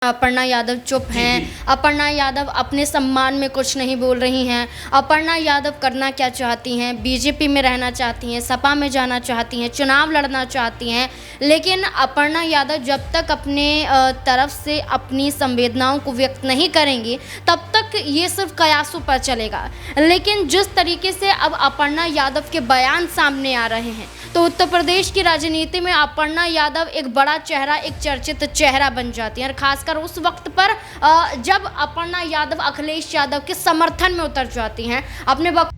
अपर्णा यादव चुप हैं। अपर्णा यादव अपने सम्मान में कुछ नहीं बोल रही हैं। अपर्णा यादव करना क्या चाहती हैं? बीजेपी में रहना चाहती हैं, सपा में जाना चाहती हैं, चुनाव लड़ना चाहती हैं। लेकिन अपर्णा यादव जब तक अपने तरफ से अपनी संवेदनाओं को व्यक्त नहीं करेंगी तब तक ये सिर्फ कयासों पर चलेगा। लेकिन जिस तरीके से अब अपर्णा यादव के बयान सामने आ रहे हैं तो उत्तर प्रदेश की राजनीति में अपर्णा यादव एक बड़ा चेहरा, एक चर्चित चेहरा बन जाती हैं। और खासकर उस वक्त पर जब अपर्णा यादव अखिलेश यादव के समर्थन में उतर जाती हैं अपने वक्त।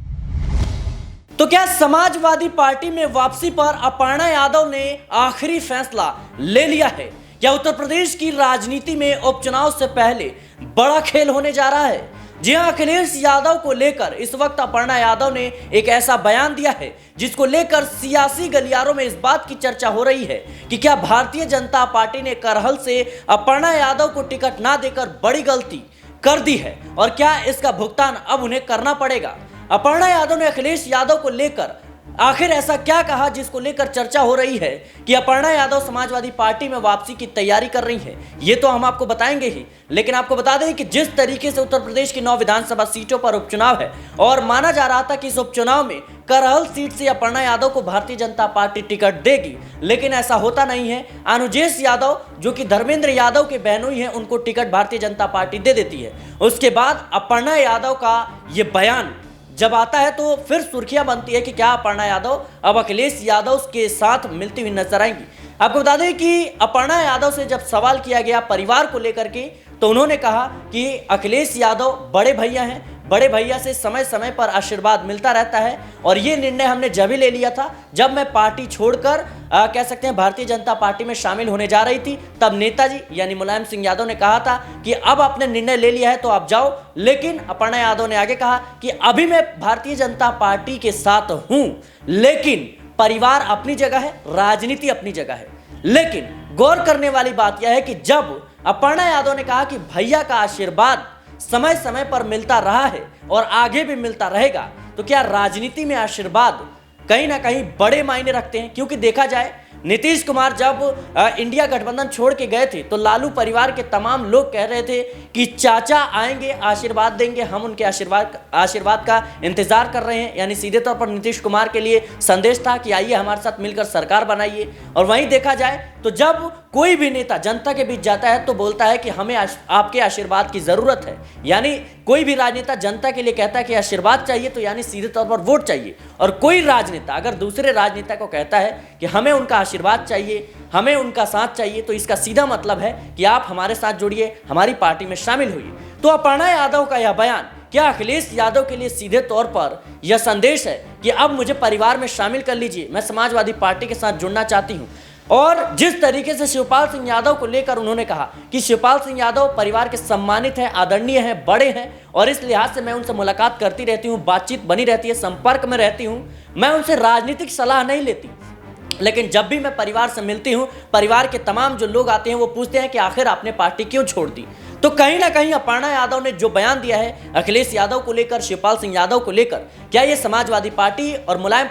तो क्या समाजवादी पार्टी में वापसी पर अपर्णा यादव ने आखिरी फैसला ले लिया है? क्या उत्तर प्रदेश की राजनीति में उपचुनाव से पहले बड़ा खेल होने जा रहा है? जी हां, अखिलेश यादव को लेकर इस वक्त अपर्णा यादव ने एक ऐसा बयान दिया है जिसको लेकर सियासी गलियारों में इस बात की चर्चा हो रही है कि क्या भारतीय जनता पार्टी ने करहल से अपर्णा यादव को टिकट ना देकर बड़ी गलती कर दी है और क्या इसका भुगतान अब उन्हें करना पड़ेगा। अपर्णा यादव ने अखिलेश यादव को लेकर आखिर ऐसा क्या कहा जिसको लेकर चर्चा हो रही है कि अपर्णा यादव समाजवादी पार्टी में वापसी की तैयारी कर रही हैं। ये तो हम आपको बताएंगे ही, लेकिन आपको बता दें कि जिस तरीके से उत्तर प्रदेश की 9 विधानसभा सीटों पर उपचुनाव है और माना जा रहा था कि इस उपचुनाव में करहल सीट से अपर्णा यादव को भारतीय जनता पार्टी टिकट देगी, लेकिन ऐसा होता नहीं है। अनुजेश यादव जो कि धर्मेंद्र यादव के बहनोई हैं, उनको टिकट भारतीय जनता पार्टी दे देती है। उसके बाद अपर्णा यादव का ये बयान जब आता है तो फिर सुर्खियां बनती है कि क्या अपर्णा यादव अब अखिलेश यादव के साथ मिलती हुई नजर आएंगी। आपको बता दें कि अपर्णा यादव से जब सवाल किया गया परिवार को लेकर के तो उन्होंने कहा कि अखिलेश यादव बड़े भैया हैं, बड़े भैया से समय समय पर आशीर्वाद मिलता रहता है और ये निर्णय हमने जब ही ले लिया था जब मैं पार्टी छोड़कर कह सकते हैं भारतीय जनता पार्टी में शामिल होने जा रही थी। तब नेताजी यानी मुलायम सिंह यादव ने कहा था कि अब आपने निर्णय ले लिया है तो आप जाओ। लेकिन अपर्णा यादव ने आगे कहा कि अभी मैं भारतीय जनता पार्टी के साथ हूं, लेकिन परिवार अपनी जगह है, राजनीति अपनी जगह है। लेकिन गौर करने वाली बात यह है कि जब अपर्णा यादव ने कहा कि भैया का आशीर्वाद समय समय पर मिलता रहा है और आगे भी मिलता रहेगा, तो क्या राजनीति में आशीर्वाद कहीं ना कहीं बड़े मायने रखते हैं? क्योंकि देखा जाए नीतीश कुमार जब इंडिया गठबंधन छोड़ के गए थे तो लालू परिवार के तमाम लोग कह रहे थे कि चाचा आएंगे, आशीर्वाद देंगे, हम उनके आशीर्वाद का इंतजार कर रहे हैं। यानी सीधे तौर पर नीतीश कुमार के लिए संदेश था कि आइए हमारे साथ मिलकर सरकार बनाइए। और वहीं देखा जाए तो जब कोई भी नेता जनता के बीच जाता है तो बोलता है कि हमें आपके आशीर्वाद की जरूरत है। यानी कोई भी राजनेता जनता के लिए कहता है कि आशीर्वाद चाहिए तो यानी सीधे तौर पर वोट चाहिए। और कोई राजनेता अगर दूसरे राजनेता को कहता है कि हमें उनका आशीर्वाद चाहिए, हमें उनका साथ चाहिए, तो इसका सीधा मतलब है कि आप हमारे साथ जुड़िए, हमारी पार्टी में शामिल होइए। तो अपर्णा यादव का यह बयान क्या अखिलेश यादव के लिए सीधे तौर पर यह संदेश है कि अब मुझे परिवार में शामिल कर लीजिए, मैं समाजवादी पार्टी के साथ जुड़ना चाहती हूं। और जिस तरीके से शिवपाल सिंह यादव को लेकर उन्होंने कहा कि शिवपाल सिंह यादव परिवार के सम्मानित हैं, आदरणीय हैं, बड़े हैं और इस लिहाज से मैं उनसे मुलाकात करती रहती हूं, बातचीत बनी रहती है, संपर्क में रहती हूं, मैं उनसे राजनीतिक सलाह नहीं लेती। लेकिन जब भी मैं परिवार से मिलती हूं, परिवार के तमाम जो लोग आते हैं वो पूछते हैं कि आखिर आपने पार्टी क्यों छोड़ दी। तो कहीं ना कहीं अपर्णा यादव ने जो बयान दिया है अखिलेश यादव को लेकर, शिवपाल सिंह यादव को लेकर, क्या ये समाजवादी पार्टी और मुलायम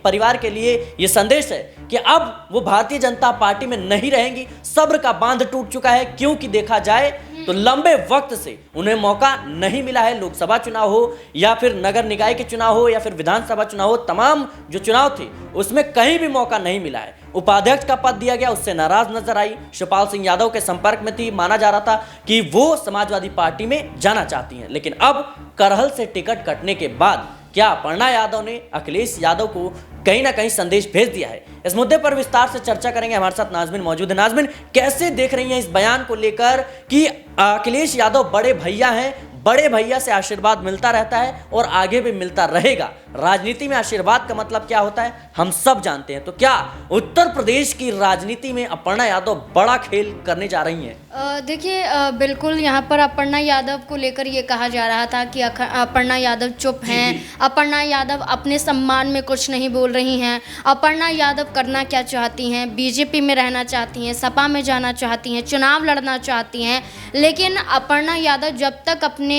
परिवार के लिए ये संदेश है कि अब वो भारतीय जनता पार्टी में नहीं रहेंगी? सब्र का बांध टूट चुका है, क्योंकि देखा जाए तो लंबे वक्त से उन्हें मौका नहीं मिला है। लोकसभा चुनाव हो या फिर नगर निकाय के चुनाव हो या फिर विधानसभा चुनाव हो, तमाम जो चुनाव थे उसमें कहीं भी मौका नहीं मिला है। उपाध्यक्ष का पद दिया गया, उससे नाराज नजर आई, शिवपाल सिंह यादव के संपर्क में थी, माना जा रहा था कि वो समाजवादी पार्टी में जाना चाहती हैं। लेकिन अब करहल से टिकट कटने के बाद क्या अपर्णा यादव ने अखिलेश यादव को कहीं ना कहीं संदेश भेज दिया है? इस मुद्दे पर विस्तार से चर्चा करेंगे। हमारे साथ नाज़मीन मौजूद है। नाज़मीन, कैसे देख रही हैं इस बयान को लेकर कि अखिलेश यादव बड़े भैया हैं, बड़े भैया से आशीर्वाद मिलता रहता है और आगे भी मिलता रहेगा? राजनीति में आशीर्वाद का मतलब क्या होता है हम सब जानते हैं। तो क्या उत्तर प्रदेश की राजनीति में अपर्णा यादव बड़ा खेल करने जा रही हैं? देखिए, बिल्कुल यहाँ पर अपर्णा यादव को लेकर ये कहा जा रहा था कि अपर्णा यादव चुप हैं। अपर्णा यादव अपने सम्मान में कुछ नहीं बोल रही हैं। अपर्णा यादव करना क्या चाहती हैं? बीजेपी में रहना चाहती हैं, सपा में जाना चाहती हैं, चुनाव लड़ना चाहती हैं। लेकिन अपर्णा यादव जब तक अपने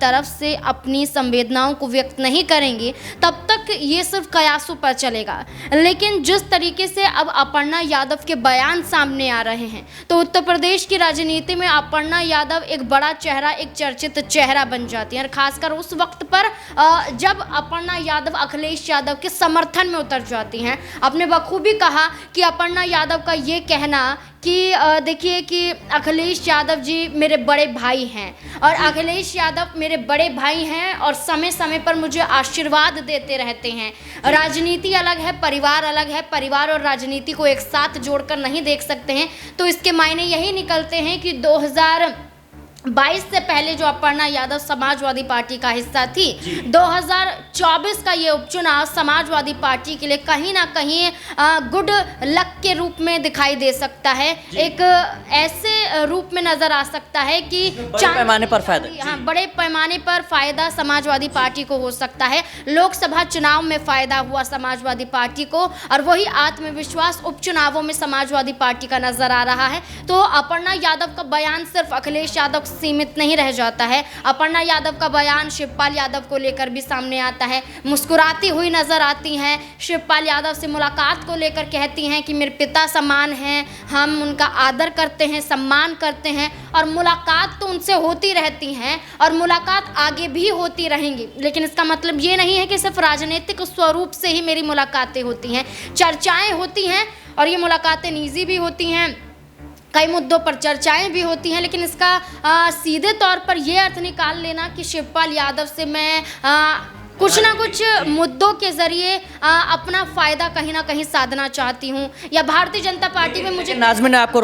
तरफ से अपनी संवेदनाओं को व्यक्त नहीं करेंगी तब तक ये सिर्फ कयासों पर चलेगा। लेकिन जिस तरीके से अब अपर्णा यादव के बयान सामने आ रहे हैं, तो उत्तर प्रदेश की राजनीति में अपर्णा यादव एक बड़ा चेहरा, एक चर्चित चेहरा बन जाती है। और खासकर उस वक्त पर जब अपर्णा यादव अखिलेश यादव के समर्थन में उतर जाती हैं। आपने बखूबी कहा कि अपर्णा यादव का ये कहना कि देखिए कि अखिलेश यादव जी मेरे बड़े भाई हैं और अखिलेश यादव मेरे बड़े भाई हैं और समय समय पर मुझे आशीर्वाद देते रहते हैं। राजनीति अलग है, परिवार अलग है, परिवार और राजनीति को एक साथ जोड़कर नहीं देख सकते हैं। तो इसके मायने यही निकलते हैं कि 2022 से पहले जो अपर्णा यादव समाजवादी पार्टी का हिस्सा थी, 2024 का ये उपचुनाव समाजवादी पार्टी के लिए कहीं ना कहीं गुड लक के रूप में दिखाई दे सकता है। एक ऐसे रूप में नजर आ सकता है कि बड़े पैमाने पर फायदा, हाँ, बड़े पैमाने पर फायदा समाजवादी पार्टी को हो सकता है। लोकसभा चुनाव में फायदा हुआ समाजवादी पार्टी को और वही आत्मविश्वास उपचुनावों में समाजवादी पार्टी का नजर आ रहा है। तो अपर्णा यादव का बयान सिर्फ अखिलेश यादव सीमित नहीं रह जाता है। अपर्णा यादव का बयान शिवपाल यादव को लेकर भी सामने आता है। मुस्कुराती हुई नजर आती हैं, शिवपाल यादव से मुलाकात को लेकर कहती हैं कि मेरे पिता समान हैं, हम उनका आदर करते हैं, सम्मान करते हैं और मुलाकात तो उनसे होती रहती हैं और मुलाकात आगे भी होती रहेंगी। लेकिन इसका मतलब ये नहीं है कि सिर्फ राजनीतिक स्वरूप से ही मेरी मुलाकातें होती हैं, चर्चाएं होती हैं और ये मुलाकातें निजी भी होती हैं, कई मुद्दों पर चर्चाएं भी होती हैं। लेकिन इसका सीधे तौर पर यह अर्थ निकाल लेना कि शिवपाल यादव से मैं कुछ ना कुछ मुद्दों के जरिए अपना फायदा कहीं ना कहीं साधना चाहती हूं या भारतीय जनता पार्टी में मुझे नाज़मीन मैं आपको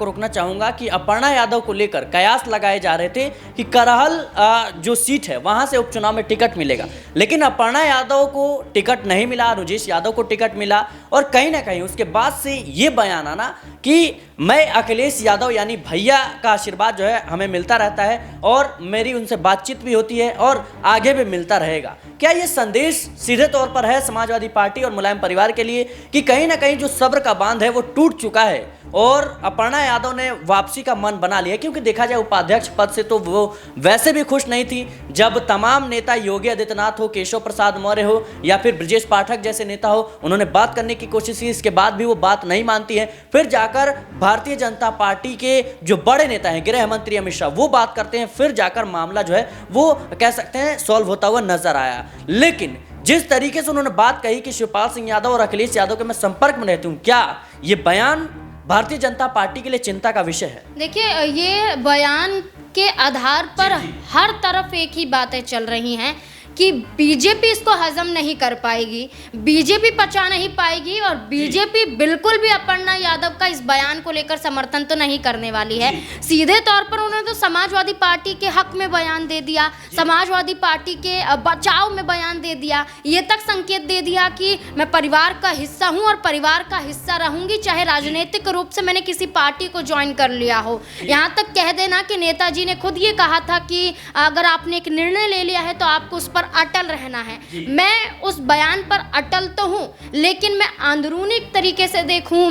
रोकना चाहूंगा कि अपर्णा यादव को लेकर कयास लगाए जा रहे थे कि करहल जो सीट है वहां से उपचुनाव में टिकट मिलेगा, लेकिन अपर्णा यादव को टिकट नहीं मिला, अनुजेश यादव को टिकट मिला और कहीं ना कहीं उसके बाद से ये बयान आना कि मैं अखिलेश यादव यानी भैया का आशीर्वाद जो है हमें मिलता रहता है और मेरी उनसे बातचीत भी होती है और आगे भी मिलता रहेगा। क्या ये संदेश सीधे तौर पर है समाजवादी पार्टी और मुलायम परिवार के लिए कि कहीं ना कहीं जो सब्र का बांध है वो टूट चुका है और अपर्णा यादव ने वापसी का मन बना लिया? क्योंकि देखा जाए उपाध्यक्ष पद से तो वो वैसे भी खुश नहीं थी। जब तमाम नेता योगी आदित्यनाथ हो, केशव प्रसाद मौर्य हो या फिर ब्रजेश पाठक जैसे नेता हो, उन्होंने बात करने की कोशिश की, इसके बाद भी वो बात नहीं मानती है। फिर जाकर भारतीय जनता पार्टी के जो बड़े नेता हैं, गृह मंत्री अमित शाह, वो बात करते हैं, फिर जाकर मामला जो है वो कह सकते हैं सॉल्व होता हुआ नजर आया। लेकिन जिस तरीके से उन्होंने बात कही कि शिवपाल सिंह यादव और अखिलेश यादव के मैं संपर्क में रहती हूँ, क्या ये बयान भारतीय जनता पार्टी के लिए चिंता का विषय है? देखिए, ये बयान के आधार पर हर तरफ एक ही बातें चल रही हैं कि बीजेपी इसको हजम नहीं कर पाएगी, बीजेपी पचा नहीं पाएगी और बीजेपी बिल्कुल भी अपर्णा यादव का इस बयान को लेकर समर्थन तो नहीं करने वाली है। सीधे तौर पर उन्होंने तो समाजवादी पार्टी के हक में बयान दे दिया, समाजवादी पार्टी के बचाव में बयान दे दिया, ये तक संकेत दे दिया कि मैं परिवार का हिस्सा हूं और परिवार का हिस्सा रहूंगी, चाहे राजनीतिक रूप से मैंने किसी पार्टी को ज्वाइन कर लिया हो। यहाँ तक कह देना कि नेताजी ने खुद ये कहा था कि अगर आपने एक निर्णय ले लिया है तो आपको उस पर अटल रहना है। मैं उस बयान पर अटल तो हूं, लेकिन मैं अंदरूनी तरीके से देखूं,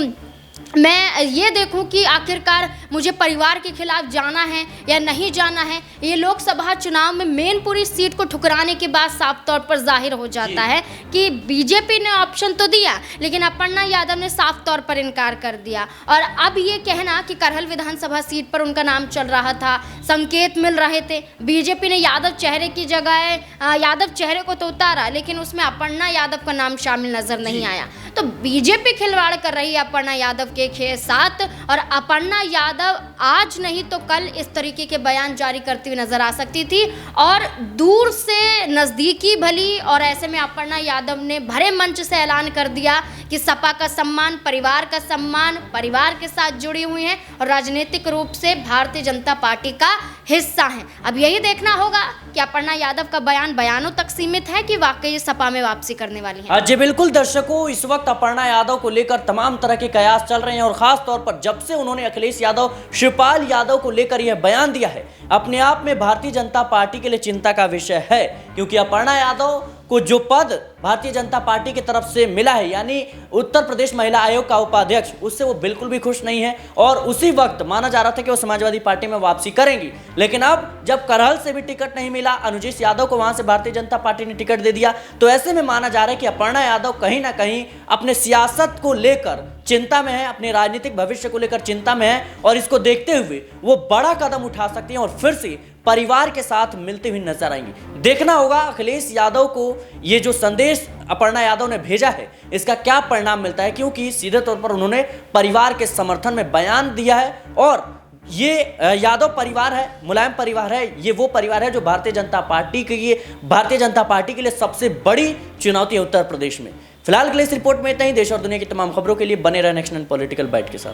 मैं ये देखूं कि आखिरकार मुझे परिवार के खिलाफ जाना है या नहीं जाना है। ये लोकसभा चुनाव में मैनपुरी सीट को ठुकराने के बाद साफ तौर पर जाहिर हो जाता है कि बीजेपी ने ऑप्शन तो दिया लेकिन अपर्णा यादव ने साफ तौर पर इनकार कर दिया। और अब ये कहना कि करहल विधानसभा सीट पर उनका नाम चल रहा था, संकेत मिल रहे थे, बीजेपी ने यादव चेहरे की जगह यादव चेहरे को तो उतारा लेकिन उसमें अपर्णा यादव का नाम शामिल नजर नहीं आया। तो बीजेपी खिलवाड़ कर रही है अपर्णा यादव के साथ और अपर्णा यादव आज नहीं तो कल इस तरीके के बयान जारी करती हुई नजर आ सकती थी और दूर से नजदीकी भली। और ऐसे में अपर्णा यादव ने भरे मंच से ऐलान कर दिया कि सपा का सम्मान, परिवार का सम्मान, परिवार के साथ जुड़ी हुई हैं और राजनीतिक रूप से भारतीय जनता पार्टी का हिस्सा हैं। अब यही देखना होगा कि अपर्णा यादव का बयान बयानों तक सीमित है कि वाकई सपा में वापसी करने वाली है। जी बिल्कुल दर्शकों, इस वक्त अपर्णा यादव को लेकर तमाम तरह के कयास चल रहे हैं और खास तौर पर जब से उन्होंने अखिलेश यादव, शिवपाल यादव को लेकर यह बयान दिया है, अपने आप में भारतीय जनता पार्टी के लिए चिंता का विषय है। क्योंकि अपर्णा यादव को जो पद भारतीय जनता पार्टी की तरफ से मिला है, यानी उत्तर प्रदेश महिला आयोग का उपाध्यक्ष, उससे वो बिल्कुल भी खुश नहीं है और उसी वक्त माना जा रहा था कि वो समाजवादी पार्टी में वापसी करेंगी। लेकिन अब जब करहल से भी टिकट नहीं मिला, अनुजेश यादव को वहां से भारतीय जनता पार्टी ने टिकट दे दिया, तो ऐसे में माना जा रहा है कि अपर्णा यादव कहीं ना कहीं अपने सियासत को लेकर चिंता में है, अपने राजनीतिक भविष्य को लेकर चिंता में है और इसको देखते हुए वो बड़ा कदम उठा सकती हैं और फिर से परिवार के साथ मिलते हुए नजर आएंगी। देखना होगा अखिलेश यादव को ये जो संदेश अपर्णा यादव ने भेजा है इसका क्या परिणाम मिलता है, क्योंकि सीधे तौर पर उन्होंने परिवार के समर्थन में बयान दिया है और ये यादव परिवार है, मुलायम परिवार है, ये वो परिवार है जो भारतीय जनता पार्टी के लिए सबसे बड़ी चुनौती है उत्तर प्रदेश में। फिलहाल के लिए इस रिपोर्ट में इतना ही। देश और दुनिया की तमाम खबरों के लिए बने रहे नेक्स्ट पॉलिटिकल बाइट के साथ।